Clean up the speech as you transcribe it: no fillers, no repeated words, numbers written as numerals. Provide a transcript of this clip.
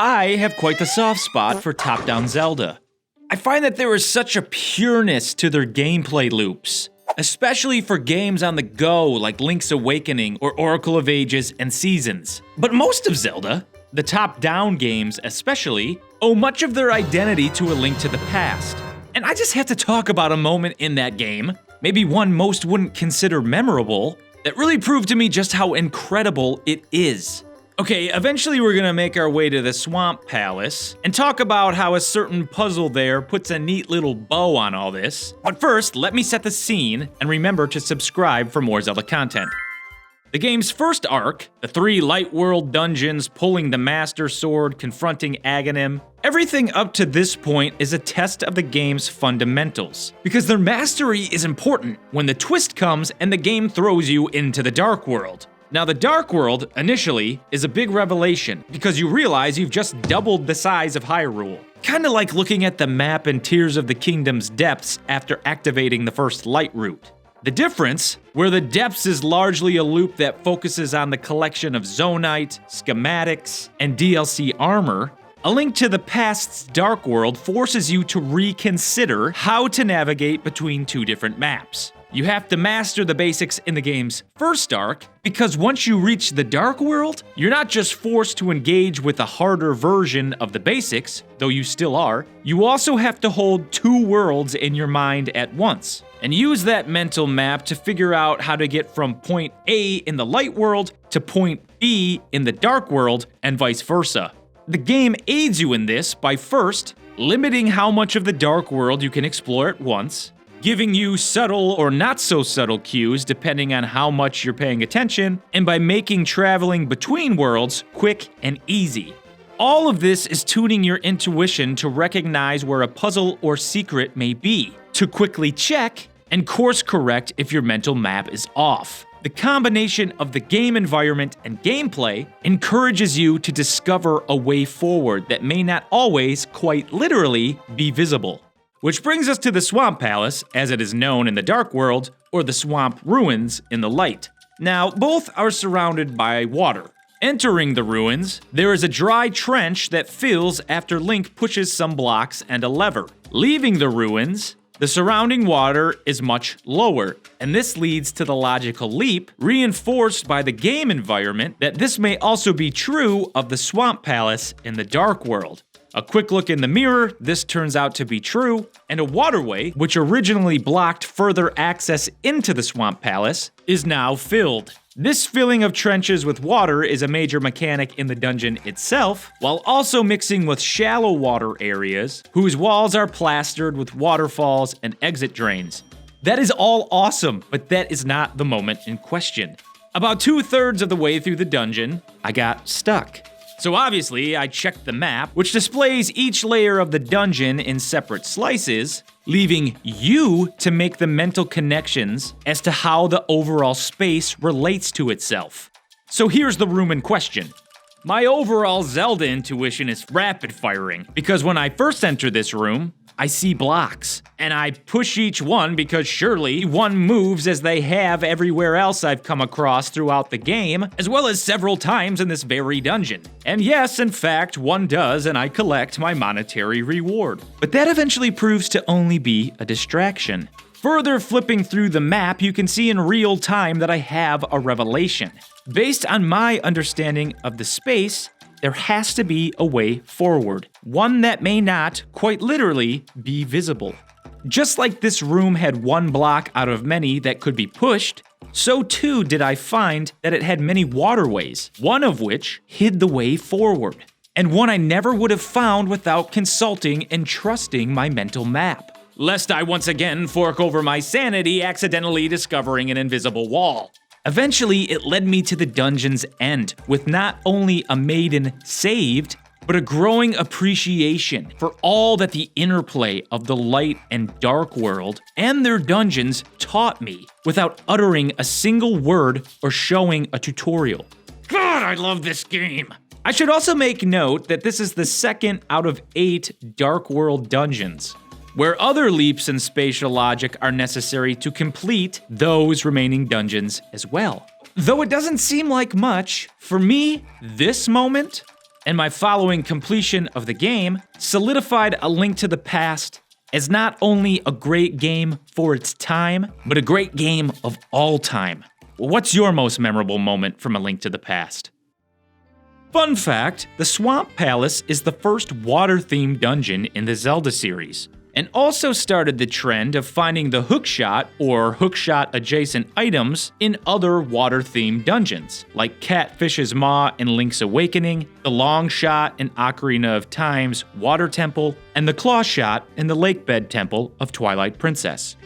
I have quite the soft spot for top-down Zelda. I find that there is such a pureness to their gameplay loops, especially for games on the go like Link's Awakening or Oracle of Ages and Seasons. But most of Zelda, the top-down games especially, owe much of their identity to A Link to the Past. And I just have to talk about a moment in that game, maybe one most wouldn't consider memorable, that really proved to me just how incredible it is. Okay, eventually we're gonna make our way to the Swamp Palace and talk about how a certain puzzle there puts a neat little bow on all this. But first, let me set the scene and remember to subscribe for more Zelda content. The game's first arc, the 3 Light World dungeons, pulling the Master Sword, confronting Aghanim, everything up to this point is a test of the game's fundamentals, because their mastery is important when the twist comes and the game throws you into the Dark World. Now, the Dark World, initially, is a big revelation, because you realize you've just doubled the size of Hyrule. Kinda like looking at the map in Tears of the Kingdom's depths after activating the first light route. The difference, where the depths is largely a loop that focuses on the collection of Zonite, schematics, and DLC armor, A Link to the Past's Dark World forces you to reconsider how to navigate between 2 different maps. You have to master the basics in the game's first arc, because once you reach the Dark World, you're not just forced to engage with a harder version of the basics, though you still are, you also have to hold 2 worlds in your mind at once, and use that mental map to figure out how to get from point A in the Light World to point B in the Dark World, and vice versa. The game aids you in this by first, limiting how much of the Dark World you can explore at once, giving you subtle or not so subtle cues depending on how much you're paying attention, and by making traveling between worlds quick and easy. All of this is tuning your intuition to recognize where a puzzle or secret may be, to quickly check and course correct if your mental map is off. The combination of the game environment and gameplay encourages you to discover a way forward that may not always, quite literally, be visible. Which brings us to the Swamp Palace, as it is known in the Dark World, or the Swamp Ruins in the Light. Now, both are surrounded by water. Entering the ruins, there is a dry trench that fills after Link pushes some blocks and a lever. Leaving the ruins, the surrounding water is much lower, and this leads to the logical leap, reinforced by the game environment, that this may also be true of the Swamp Palace in the Dark World. A quick look in the mirror, this turns out to be true, and a waterway, which originally blocked further access into the Swamp Palace, is now filled. This filling of trenches with water is a major mechanic in the dungeon itself, while also mixing with shallow water areas, whose walls are plastered with waterfalls and exit drains. That is all awesome, but that is not the moment in question. About 2/3 of the way through the dungeon, I got stuck. So obviously, I checked the map, which displays each layer of the dungeon in separate slices, leaving you to make the mental connections as to how the overall space relates to itself. So here's the room in question. My overall Zelda intuition is rapid firing, because when I first enter this room, I see blocks, and I push each one because surely one moves as they have everywhere else I've come across throughout the game, as well as several times in this very dungeon. And yes, in fact, one does, and I collect my monetary reward. But that eventually proves to only be a distraction. Further flipping through the map, you can see in real time that I have a revelation. Based on my understanding of the space, there has to be a way forward, one that may not, quite literally, be visible. Just like this room had one block out of many that could be pushed, so too did I find that it had many waterways, one of which hid the way forward, and one I never would have found without consulting and trusting my mental map. Lest I once again fork over my sanity accidentally discovering an invisible wall. Eventually, it led me to the dungeon's end, with not only a maiden saved, but a growing appreciation for all that the interplay of the light and dark world and their dungeons taught me, without uttering a single word or showing a tutorial. God, I love this game! I should also make note that this is the second out of 8 Dark World dungeons, where other leaps in spatial logic are necessary to complete those remaining dungeons as well. Though it doesn't seem like much, for me, this moment, and my following completion of the game solidified A Link to the Past as not only a great game for its time, but a great game of all time. What's your most memorable moment from A Link to the Past? Fun fact, the Swamp Palace is the first water-themed dungeon in the Zelda series, and also started the trend of finding the hookshot or hookshot-adjacent items in other water-themed dungeons, like Catfish's Maw in Link's Awakening, the Long Shot in Ocarina of Time's Water Temple, and the Claw Shot in the Lakebed Temple of Twilight Princess.